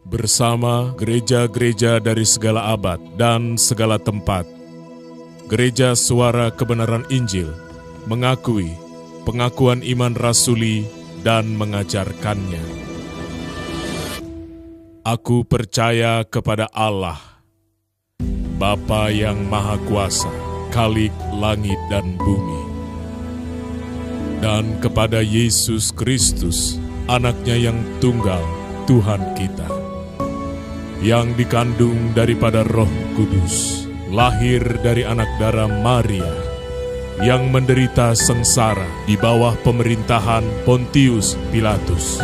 bersama gereja-gereja dari segala abad dan segala tempat. Gereja Suara Kebenaran Injil mengakui pengakuan iman rasuli dan mengajarkannya. Aku percaya kepada Allah, Bapa yang Maha Kuasa, Khalik langit dan bumi, dan kepada Yesus Kristus, Anaknya yang tunggal, Tuhan kita, yang dikandung daripada Roh Kudus, lahir dari anak darah Maria, yang menderita sengsara di bawah pemerintahan Pontius Pilatus,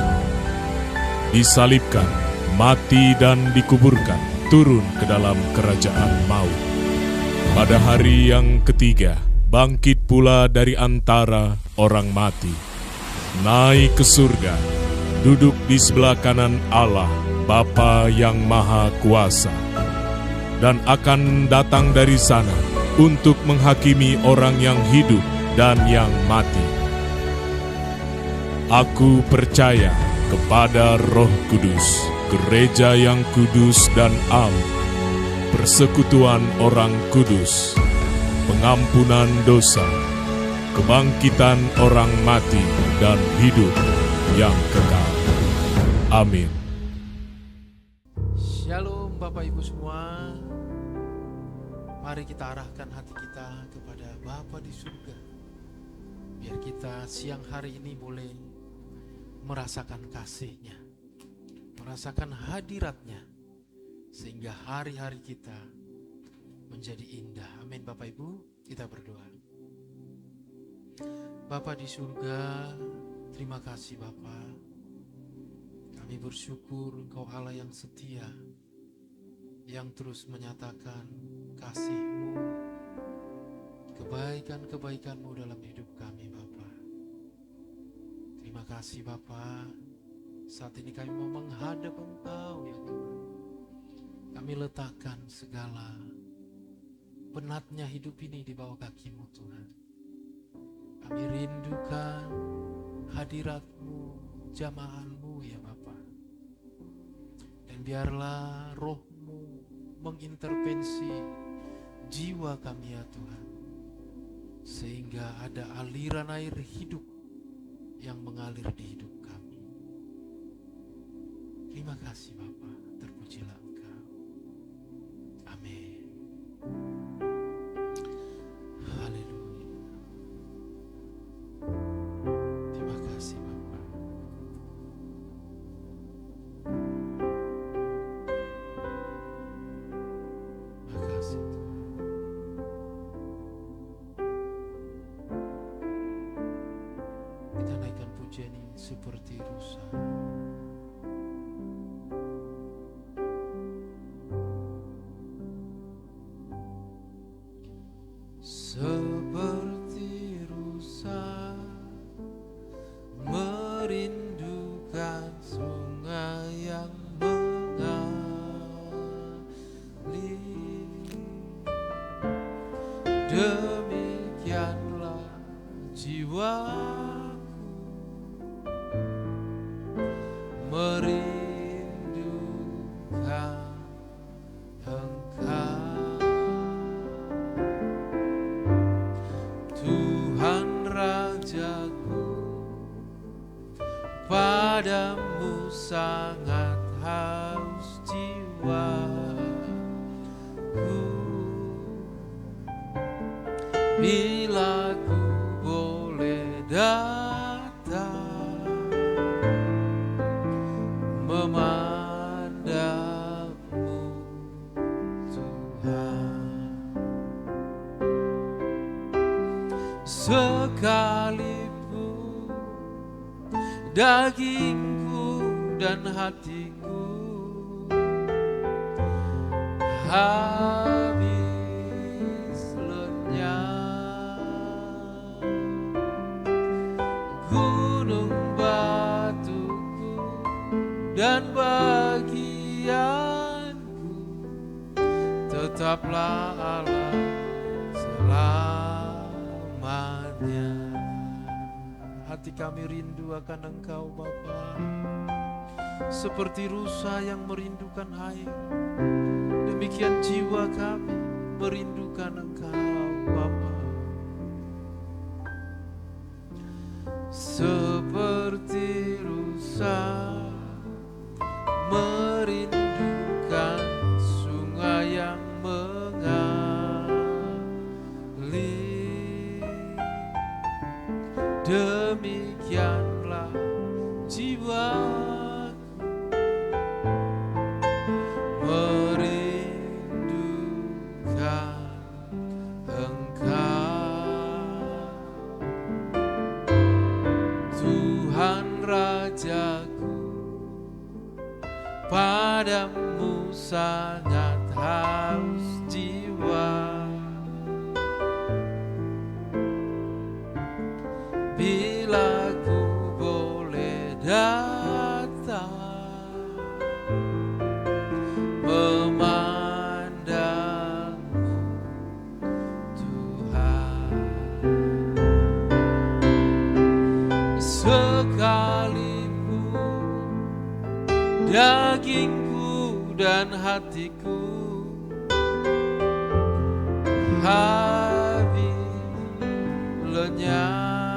disalibkan, mati dan dikuburkan, turun ke dalam kerajaan maut. Pada hari yang ketiga, bangkit pula dari antara orang mati, naik ke surga, duduk di sebelah kanan Allah, Bapa yang Maha Kuasa, dan akan datang dari sana untuk menghakimi orang yang hidup dan yang mati. Aku percaya kepada Roh Kudus, gereja yang kudus dan am, persekutuan orang kudus, pengampunan dosa, kebangkitan orang mati, dan hidup yang kekal. Amin. Shalom Bapak Ibu semua. Mari kita arahkan hati kita kepada Bapa di surga. Biar kita siang hari ini boleh merasakan kasih-Nya, merasakan hadirat-Nya, sehingga hari-hari kita menjadi indah. Amin Bapak Ibu, kita berdoa. Bapa di surga, terima kasih Bapa. Kami bersyukur Engkau Allah yang setia, yang terus menyatakan kasih-Mu, kebaikan-kebaikan-Mu dalam hidup kami Bapa. Terima kasih Bapa. Saat ini kami mau menghadap Engkau ya Tuhan. Kami letakkan segala penatnya hidup ini di bawah kaki-Mu Tuhan. Kami rindukan hadirat-Mu, jamahan-Mu ya Bapa. Dan biarlah Roh-Mu mengintervensi jiwa kami ya Tuhan, sehingga ada aliran air hidup yang mengalir di hidup kami. Terima kasih Bapa, terpujilah Engkau. Amin. Haleluya. Terima kasih Bapa. Terima kasih Tuhan. Kita naikkan pujian ini seperti rusa. Seperti rusa merindukan sungai yang mengalir, demikianlah jiwaku merindukan Engkau, Tuhan Rajaku. Padamu sangat haus jiwaku. Bila ku boleh datang memandangmu Tuhan, sekalipun dagingku dan hatiku habis lenyap, gunung batuku dan bagianku tetaplah Allah selamanya. Hati kami rindu akan Engkau Bapa. Seperti rusa yang merindukan air, demikian jiwa kami merindukan Engkau, Bapa. Seperti rusa merindukan sungai yang mengalir, demikianlah jiwaku merindukan Engkau, Tuhan Rajaku. Padamu sangat haus jiwa, bila ku boleh datang memandangmu, Tuhan. Sekalipun dagingku dan hatiku habis lenyap,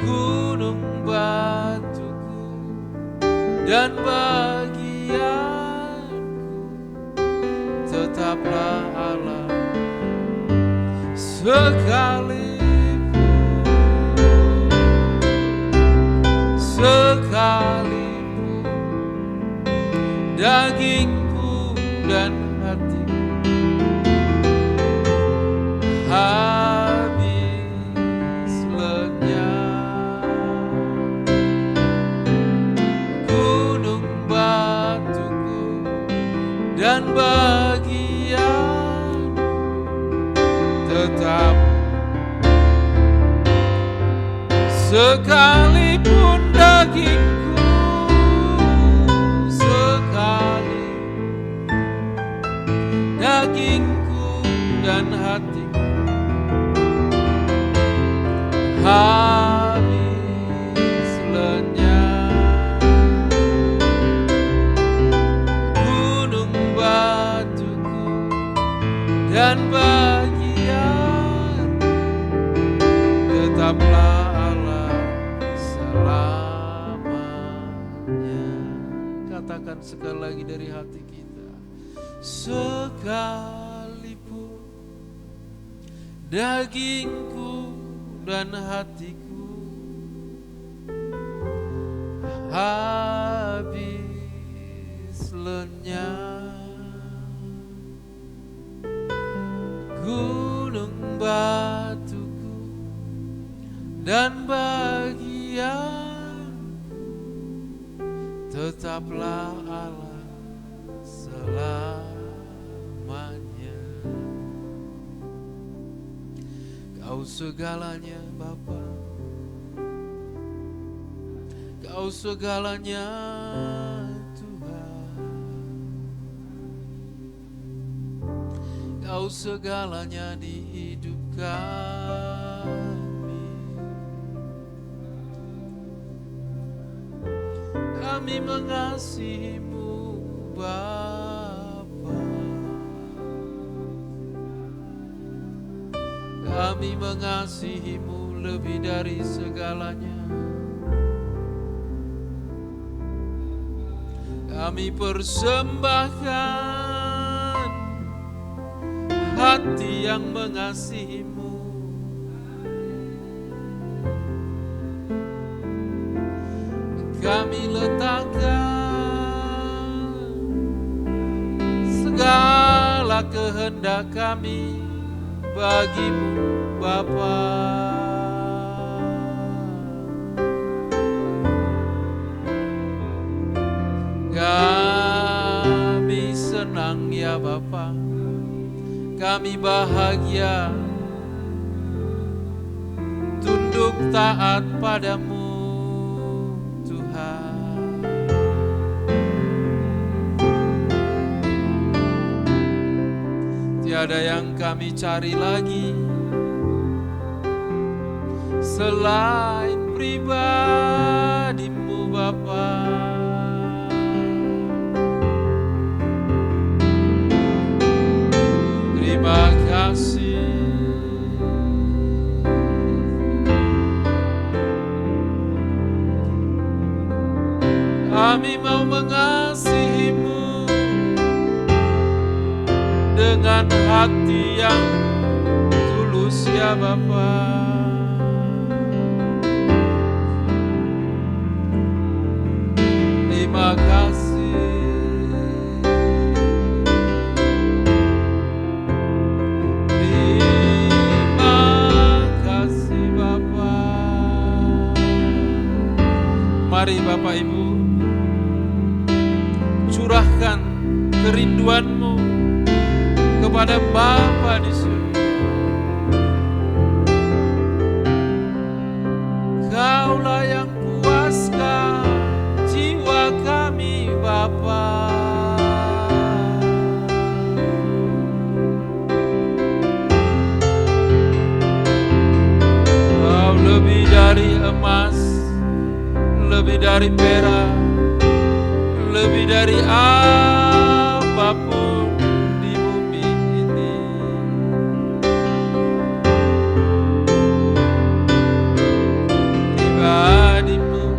gunung batuku dan bagianku tetaplah Allah. Sekalipun dagingku dan hatiku habis lenyap, gunung batuku dan bagian tetap. Sekalipun dagingku, sekalipun dagingku dan hatiku habis lenyap, gunung batuku dan bagian tetaplah katakan sekali lagi dari hati kita. Sekalipun dagingku dan hatiku habis lenyap, gunung batuku dan bagian tetaplah Allah selamanya. Kau segalanya Bapa, Kau segalanya Tuhan, Kau segalanya di hidup kami. Kami mengasihi-Mu Bapa, kami mengasihi-Mu lebih dari segalanya. Kami persembahkan hati yang mengasihi-Mu. Kami letakkan segala kehendak kami bagi-Mu Bapa. Kami senang ya Bapa, kami bahagia tunduk taat padamu. Tiada yang kami cari lagi selain pribadi Kami mau mengasihi-Mu dengan hati yang tulus ya Bapa. Terima kasih. Terima kasih Bapa. Mari Bapak Ibu, curahkan kerinduan-Mu kepada Bapa di surga. Kaulah yang puaskan jiwa kami Bapa. Kau lebih dari emas, lebih dari perak, lebih dari apapun di bumi ini. Pribadi-Mu,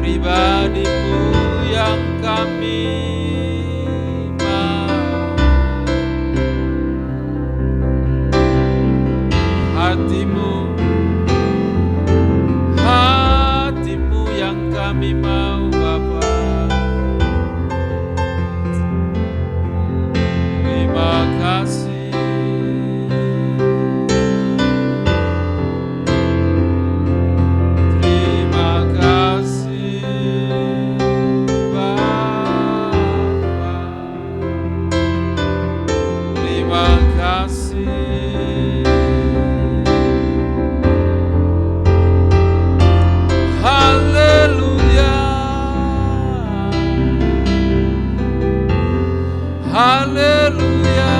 pribadi-Mu yang kami mau. Hati-Mu, hati-Mu yang kami mau Bapa. Terima kasih. Terima kasih Bapa. Terima kasih. Haleluya. Haleluya.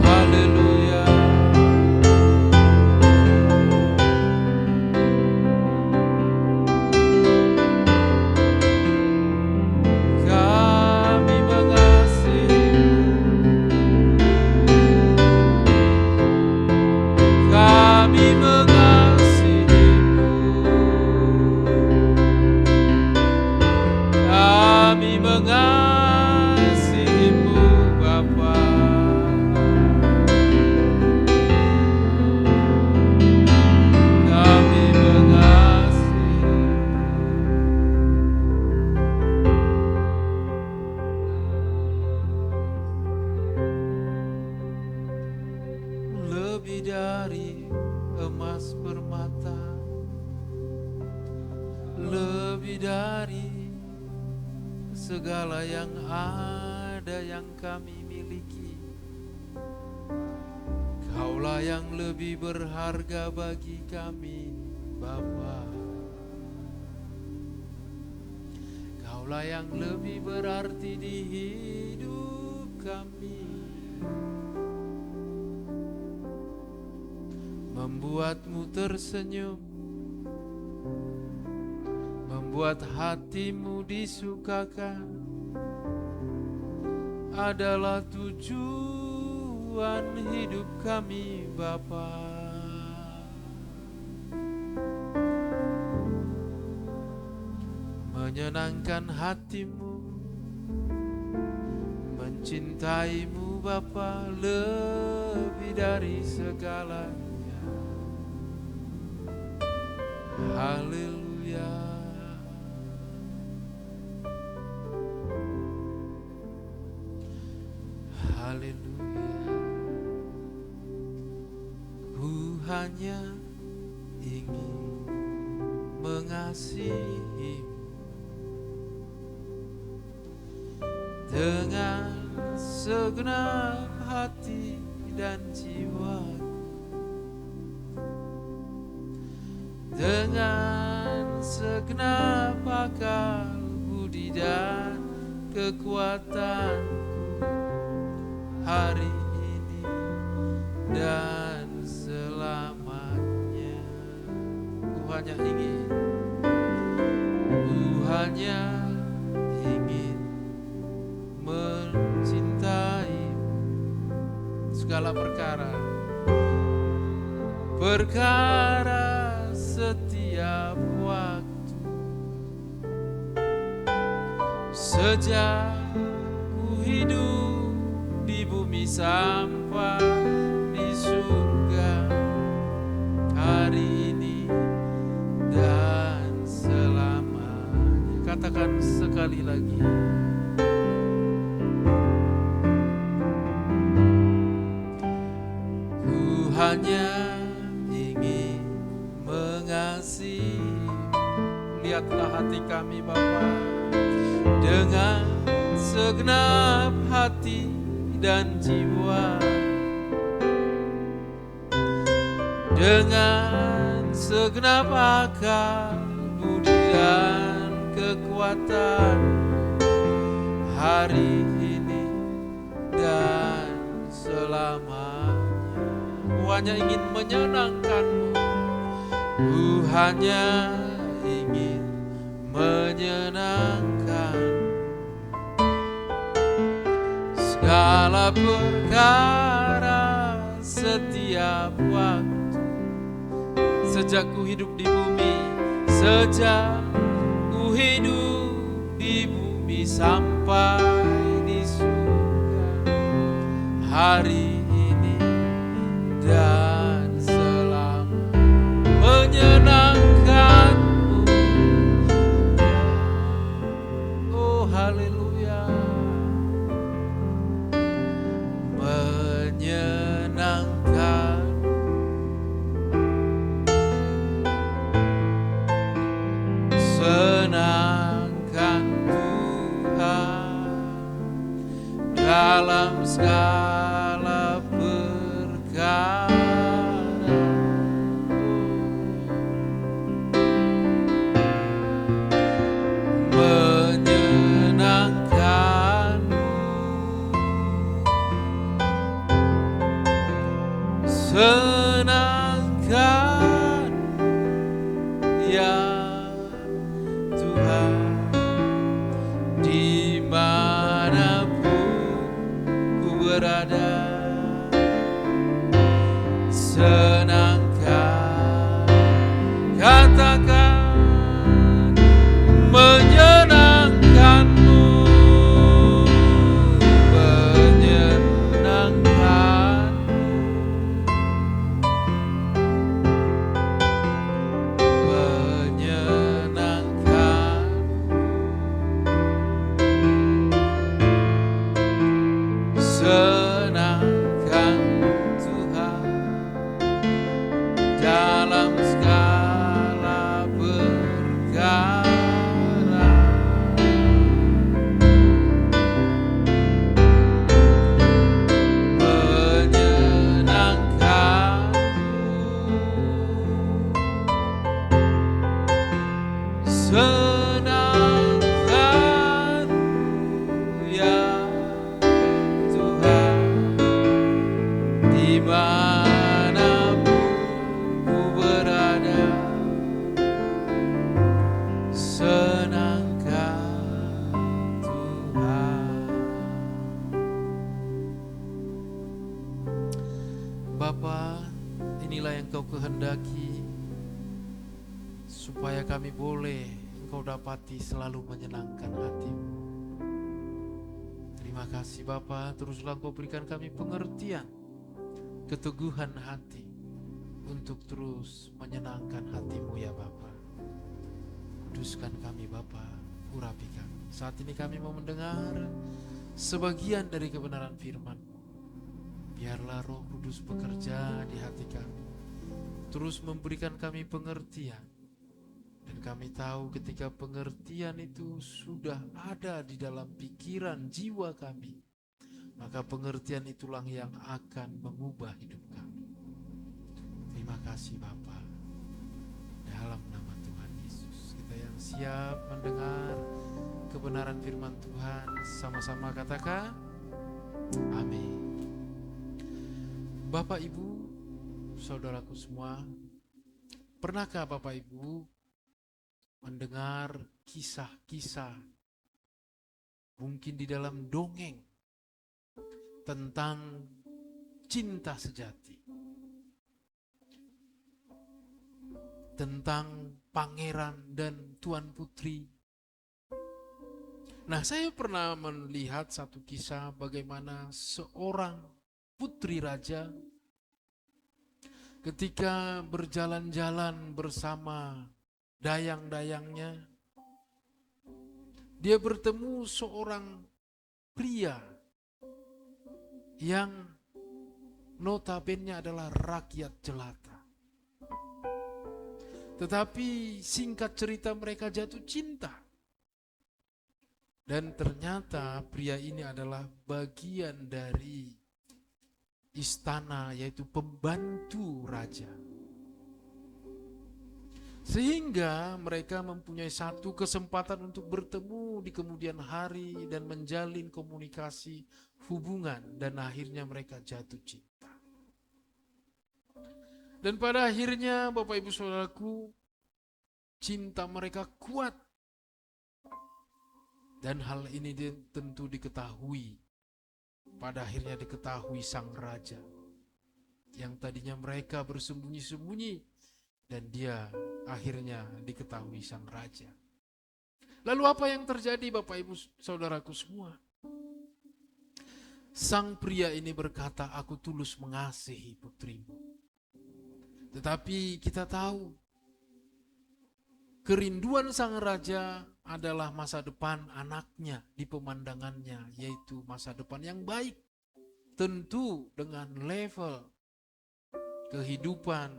Haleluya. Kami mengasihi-Mu. Kami mengasihi-Mu. Kami mengasihi-Mu Bapa. Kami mengasihi. Lebih dari emas permata, lebih dari segala yang ada yang kami miliki. Kaulah yang lebih berharga bagi kami Bapa. Kaulah yang lebih berarti di hidup kami. Membuat-Mu tersenyum, membuat hati-Mu disukakan, adalah tujuan hidup kami Bapa. Menyenangkan hati-Mu, mencintai-Mu Bapa lebih dari segalanya. Haleluya. Haleluya. Ku hanya ingin mengasihi-Mu dengan segenap hati dan jiwa, dengan segenap akal, budi dan kekuatanku hari ini dan selamanya. Ku hanya ingin mencintai segala perkara, perkara setiap waktu. Sejak ku hidup di bumi sampai di surga, hari ini dan selamanya. Katakan sekali lagi. Ku hanya ingin mengasihi. Lihatlah hati kami Bapa, dengan segenap hati dan jiwa, dengan segenap akal, budi dan kekuatan, hari ini dan selamanya. Ku hanya ingin menyenangkan-Mu, ku hanya ingin menyenangkan. Segala perkara setiap waktu. Sejak ku hidup di bumi, sejak ku hidup di bumi sampai di surga, hari ini dan selamanya menyenangkan-Mu. Oh haleluya. Menyenangkan, senangkan Tuhan dalam segala perkara. Menyenangkan-Mu, senangkan ya Tuhan, dimanapun ku berada. Senangkan, katakan menyenangkan-Mu, menyenangkan, menyenangkan, senangkan Tuhan dalam segala perkara. Menyenangkan, senangkan ya Tuhan, dimanapun ku berada. Senangkan Tuhan. Bapa, inilah yang Kau kehendaki, supaya kami boleh Engkau dapati selalu menyenangkan hati-Mu. Terima kasih Bapa, teruslah Engkau berikan kami pengertian, keteguhan hati untuk terus menyenangkan hati-Mu ya Bapa. Kuduskan kami Bapa, urapi kami. Saat ini kami mau mendengar sebagian dari kebenaran firman-Mu. Biarlah Roh Kudus bekerja di hati kami, terus memberikan kami pengertian. Dan kami tahu ketika pengertian itu sudah ada di dalam pikiran jiwa kami, maka pengertian itulah yang akan mengubah hidup kami. Terima kasih Bapa. Dalam nama Tuhan Yesus, kita yang siap mendengar kebenaran firman Tuhan, sama-sama katakan amin. Bapak Ibu, saudaraku semua, pernahkah Bapak Ibu mendengar kisah-kisah mungkin di dalam dongeng tentang cinta sejati? tentang pangeran dan tuan putri. Nah, saya pernah melihat satu kisah bagaimana seorang putri raja ketika berjalan-jalan bersama dayang-dayangnya, dia bertemu seorang pria yang notabene adalah rakyat jelata. Tetapi singkat cerita mereka jatuh cinta. Dan ternyata pria ini adalah bagian dari istana, yaitu pembantu raja. Sehingga mereka mempunyai satu kesempatan untuk bertemu di kemudian hari dan menjalin komunikasi hubungan, dan akhirnya mereka jatuh cinta. Dan pada akhirnya Bapak Ibu Saudaraku, cinta mereka kuat. Dan hal ini tentu diketahui, pada akhirnya diketahui sang raja, yang tadinya mereka bersembunyi-sembunyi, dan dia akhirnya diketahui sang raja. Lalu apa yang terjadi Bapak Ibu Saudaraku semua? Sang pria ini berkata, aku tulus mengasihi putrimu. Tetapi kita tahu, kerinduan sang raja adalah masa depan anaknya di pemandangannya, yaitu masa depan yang baik. Tentu dengan level kehidupan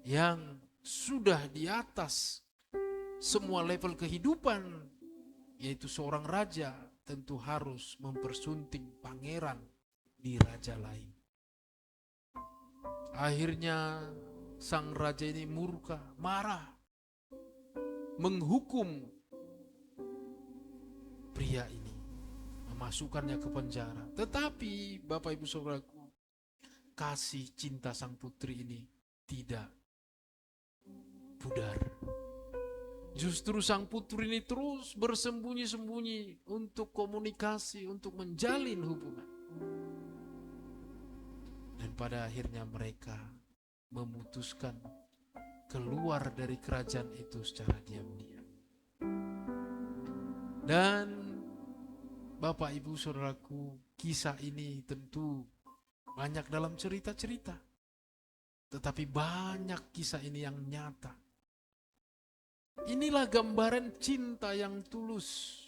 yang sudah di atas semua level kehidupan, yaitu seorang raja tentu harus mempersunting pangeran di raja lain. Akhirnya sang raja ini murka, marah, menghukum pria ini, memasukkannya ke penjara. Tetapi Bapak Ibu Saudaraku, kasih cinta sang putri ini tidak pudar. Justru sang putri ini terus bersembunyi-sembunyi untuk komunikasi, untuk menjalin hubungan. Dan pada akhirnya mereka memutuskan keluar dari kerajaan itu secara diam-diam. Dan Bapak Ibu Saudaraku, kisah ini tentu banyak dalam cerita-cerita, tetapi banyak kisah ini yang nyata. Inilah gambaran cinta yang tulus.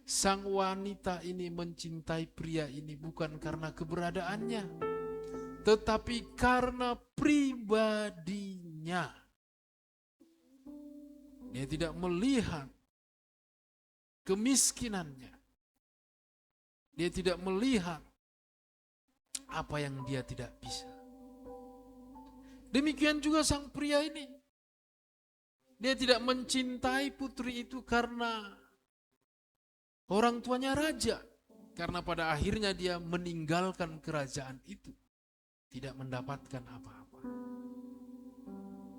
Sang wanita ini mencintai pria ini bukan karena keberadaannya, tetapi karena pribadinya. Dia tidak melihat kemiskinannya. Dia tidak melihat apa yang dia tidak bisa. Demikian juga sang pria ini. Dia tidak mencintai putri itu karena orang tuanya raja. Karena pada akhirnya dia meninggalkan kerajaan itu, tidak mendapatkan apa-apa.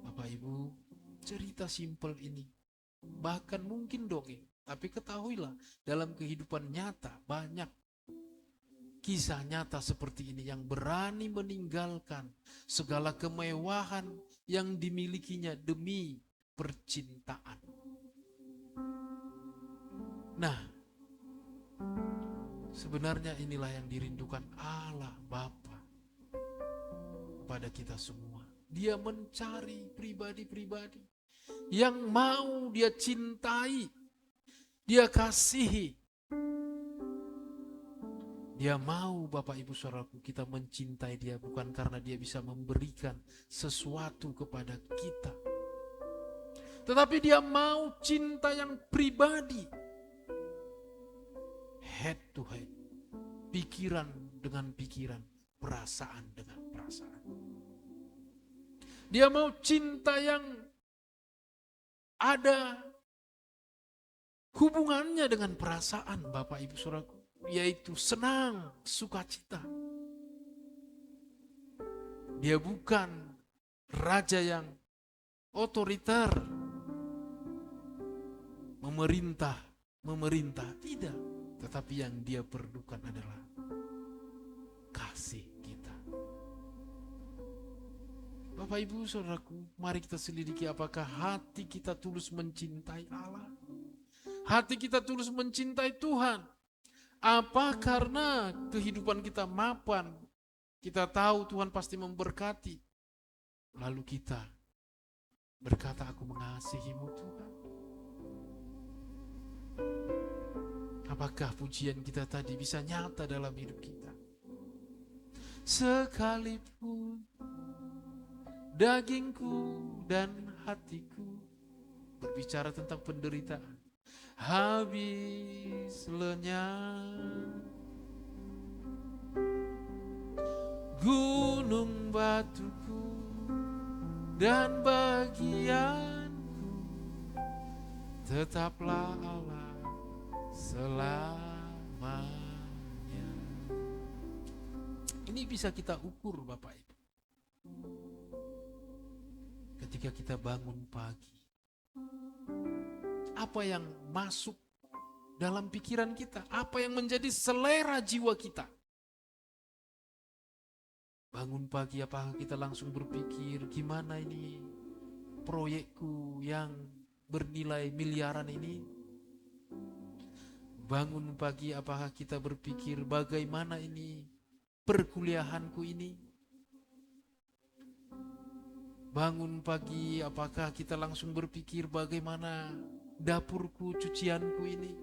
Bapak Ibu, cerita simpel ini bahkan mungkin dongeng, tapi ketahuilah dalam kehidupan nyata banyak kisah nyata seperti ini yang berani meninggalkan segala kemewahan yang dimilikinya demi percintaan. Nah, sebenarnya inilah yang dirindukan Allah Bapa pada kita semua. Dia mencari pribadi-pribadi yang mau dia cintai, dia kasihi. Dia mau Bapak Ibu Saudaraku kita mencintai dia bukan karena dia bisa memberikan sesuatu kepada kita, tetapi dia mau cinta yang pribadi, head to head, pikiran dengan pikiran, perasaan dengan perasaan. Dia mau cinta yang ada hubungannya dengan perasaan Bapak Ibu Saudaraku, yaitu senang, sukacita. Dia bukan raja yang otoriter, memerintah, tidak. Tetapi yang dia perlukan adalah kasih kita. Bapak Ibu Saudaraku, mari kita selidiki apakah hati kita tulus mencintai Allah. Hati kita tulus mencintai Tuhan. Apa karena kehidupan kita mapan, kita tahu Tuhan pasti memberkati, lalu kita berkata, aku mengasihimu Tuhan. Apakah pujian kita tadi bisa nyata dalam hidup kita? Sekalipun dagingku dan hatiku berbicara tentang penderitaan, habis lenyap, gunung batuku dan bagianku, tetaplah Allah selamanya. Ini bisa kita ukur Bapak Ibu. Ketika kita bangun pagi, apa yang masuk dalam pikiran kita? Apa yang menjadi selera jiwa kita? Bangun pagi, apakah kita langsung berpikir, gimana ini proyekku yang bernilai miliaran ini? Bangun pagi, apakah kita berpikir, bagaimana ini perkuliahanku ini? Bangun pagi, apakah kita langsung berpikir bagaimana dapurku, cucianku ini?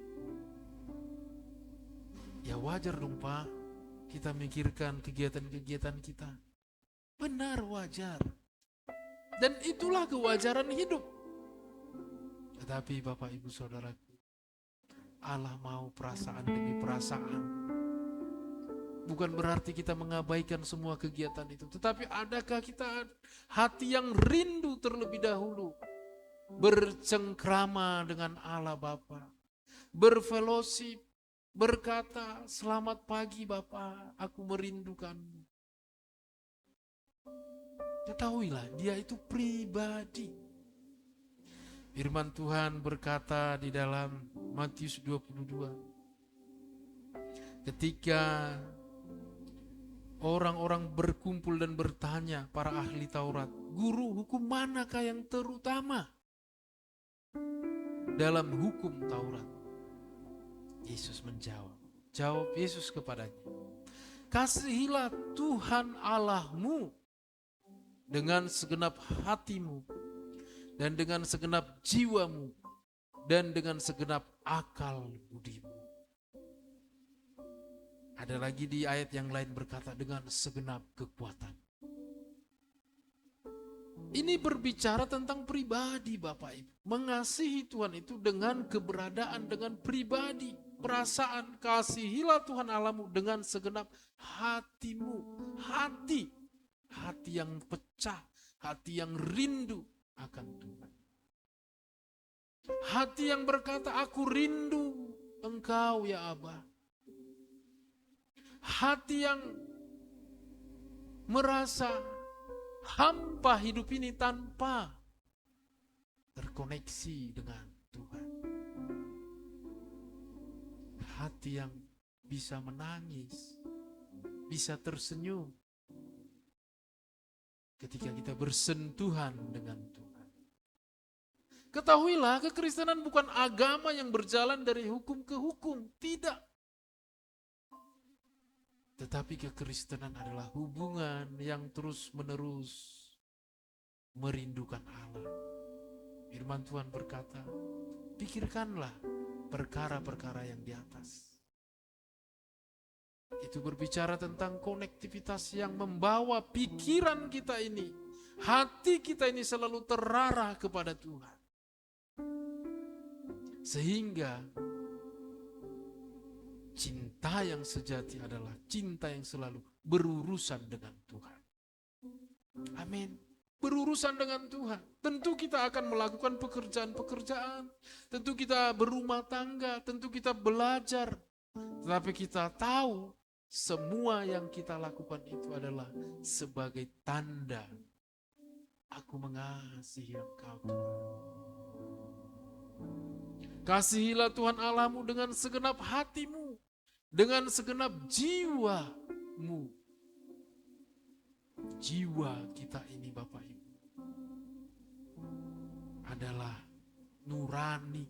Ya wajar dong Pak, kita mikirkan kegiatan-kegiatan kita. Benar, wajar. Dan itulah kewajaran hidup. Tetapi Bapak Ibu Saudaraku, Allah mau perasaan demi perasaan. Bukan berarti kita mengabaikan semua kegiatan itu. Tetapi adakah kita hati yang rindu terlebih dahulu bercengkrama dengan Allah Bapa, berfellowship, berkata, selamat pagi Bapa, aku merindukanmu. Ketahuilah, dia itu pribadi. Firman Tuhan berkata di dalam Matius 22, ketika orang-orang berkumpul dan bertanya, para ahli Taurat, guru, hukum manakah yang terutama dalam hukum Taurat? Yesus menjawab. Jawab Yesus kepadanya, kasihilah Tuhan Allahmu dengan segenap hatimu, dan dengan segenap jiwamu, dan dengan segenap akal budimu. Ada lagi di ayat yang lain berkata, dengan segenap kekuatan. Ini berbicara tentang pribadi Bapak Ibu. Mengasihi Tuhan itu dengan keberadaan, dengan pribadi, perasaan. Kasihilah Tuhan Allahmu dengan segenap hatimu. Hati yang pecah, hati yang rindu akan Tuhan. Hati yang berkata, aku rindu Engkau ya Abah. Hati yang merasa hampa hidup ini tanpa terkoneksi dengan Tuhan. Hati yang bisa menangis, bisa tersenyum ketika kita bersentuhan dengan Tuhan. Ketahuilah, kekristenan bukan agama yang berjalan dari hukum ke hukum, tidak. Tetapi kekristenan adalah hubungan yang terus-menerus merindukan Allah. Firman Tuhan berkata, pikirkanlah perkara-perkara yang di atas. Itu berbicara tentang konektivitas yang membawa pikiran kita ini, hati kita ini selalu terarah kepada Tuhan. Sehingga cinta yang sejati adalah cinta yang selalu berurusan dengan Tuhan. Amin. Berurusan dengan Tuhan. Tentu kita akan melakukan pekerjaan-pekerjaan. Tentu kita berumah tangga. Tentu kita belajar. Tetapi kita tahu semua yang kita lakukan itu adalah sebagai tanda aku mengasihi Engkau Tuhan. Kasihilah Tuhan Allahmu dengan segenap hatimu, dengan segenap jiwamu. Jiwa kita ini Bapak Ibu adalah nurani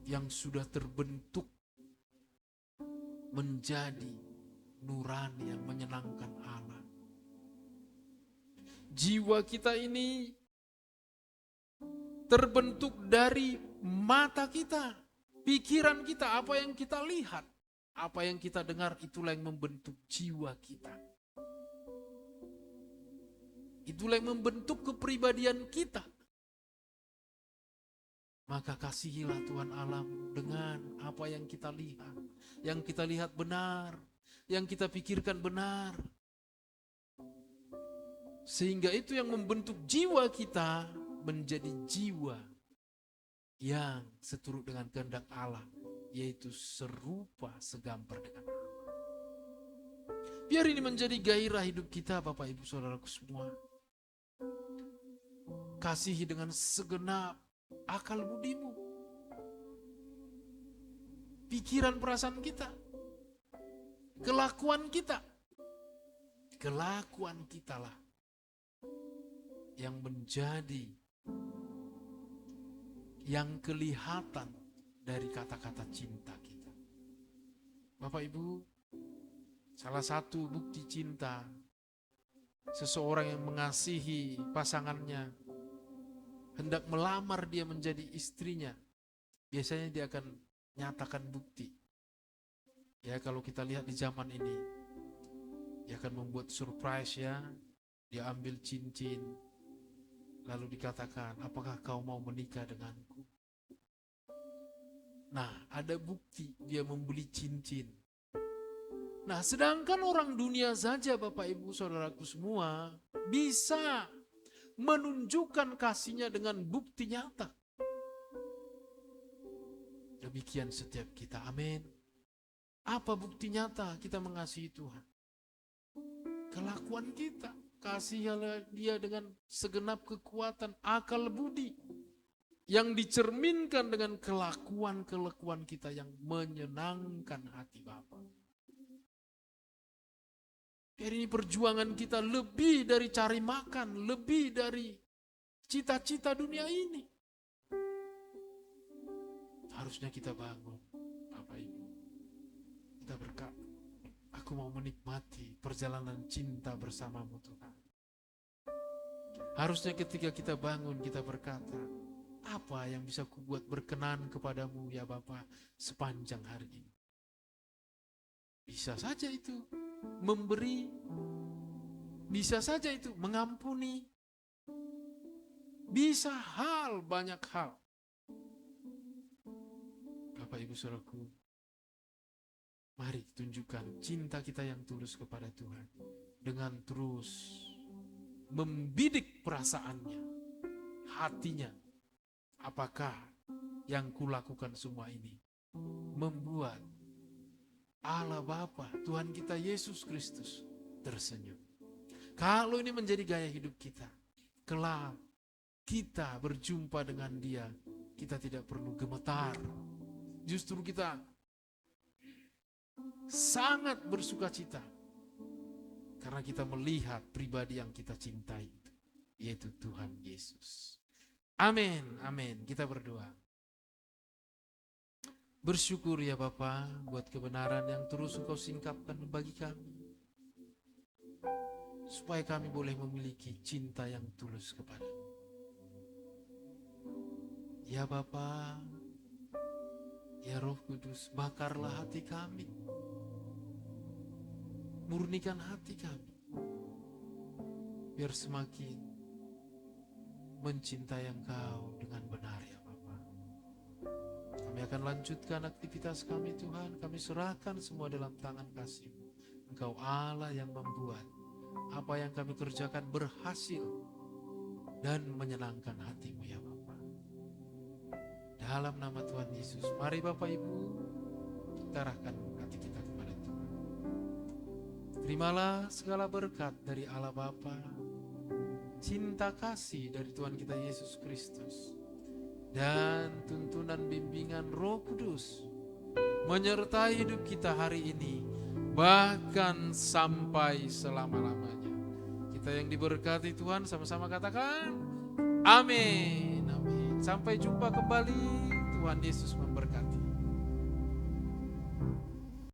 yang sudah terbentuk menjadi nurani yang menyenangkan Allah. Jiwa kita ini terbentuk dari mata kita, pikiran kita, apa yang kita lihat, apa yang kita dengar, itulah yang membentuk jiwa kita. Itulah yang membentuk kepribadian kita. Maka kasihilah Tuhan Allah dengan apa yang kita lihat. Yang kita lihat benar, yang kita pikirkan benar. Sehingga itu yang membentuk jiwa kita menjadi jiwa yang seturut dengan kehendak Allah, yaitu serupa segambar dengan Allah. Biar ini menjadi gairah hidup kita, Bapak Ibu Saudaraku semua. Kasihi dengan segenap akal budimu, pikiran perasaan kita, kelakuan kita. Kelakuan kitalah yang menjadi, yang kelihatan dari kata-kata cinta kita. Bapak Ibu, salah satu bukti cinta seseorang yang mengasihi pasangannya, hendak melamar dia menjadi istrinya, biasanya dia akan nyatakan bukti. Ya, kalau kita lihat di zaman ini, dia akan membuat surprise ya, dia ambil cincin, lalu dikatakan, apakah kau mau menikah denganku? Nah, ada bukti dia membeli cincin. Nah, sedangkan orang dunia saja, Bapak Ibu Saudaraku semua, bisa menunjukkan kasihnya dengan bukti nyata. Demikian setiap kita, amin. Apa bukti nyata kita mengasihi Tuhan? Kelakuan kita, kasihilah dia dengan segenap kekuatan akal budi yang dicerminkan dengan kelakuan-kelakuan kita yang menyenangkan hati Bapa. Jadi ini perjuangan kita lebih dari cari makan, lebih dari cita-cita dunia ini. Harusnya kita bangun, Bapak Ibu. Kita berkata, aku mau menikmati perjalanan cinta bersamamu Tuhan. Harusnya ketika kita bangun, kita berkata, apa yang bisa kubuat berkenan kepadamu ya Bapa sepanjang hari ini. Bisa saja itu memberi, bisa saja itu mengampuni, bisa banyak hal. Bapak Ibu Saudaraku, mari tunjukkan cinta kita yang tulus kepada Tuhan dengan terus membidik perasaannya, hatinya. Apakah yang kulakukan semua ini membuat Allah Bapa, Tuhan kita Yesus Kristus tersenyum? Kalau ini menjadi gaya hidup kita, kelak kita berjumpa dengan Dia, kita tidak perlu gemetar. Justru kita sangat bersukacita karena kita melihat pribadi yang kita cintai, yaitu Tuhan Yesus. Amin, amin. Kita berdoa. Bersyukur ya Bapa buat kebenaran yang terus Engkau singkapkan bagi kami, supaya kami boleh memiliki cinta yang tulus kepadamu. Ya Bapa, ya Roh Kudus, bakarlah hati kami, murnikan hati kami, biar semakin mencintai Engkau dengan benar ya Bapa. Kami akan lanjutkan aktivitas kami Tuhan, kami serahkan semua dalam tangan kasih-Mu. Engkau Allah yang membuat apa yang kami kerjakan berhasil dan menyenangkan hati-Mu ya Bapa. Dalam nama Tuhan Yesus, mari Bapak Ibu kita arahkan hati kita kepada Tuhan. Terimalah segala berkat dari Allah Bapa, cinta kasih dari Tuhan kita Yesus Kristus, dan tuntunan bimbingan Roh Kudus menyertai hidup kita hari ini, bahkan sampai selama-lamanya. Kita yang diberkati Tuhan sama-sama katakan Amin. Amin. Sampai jumpa kembali. Tuhan Yesus memberkati.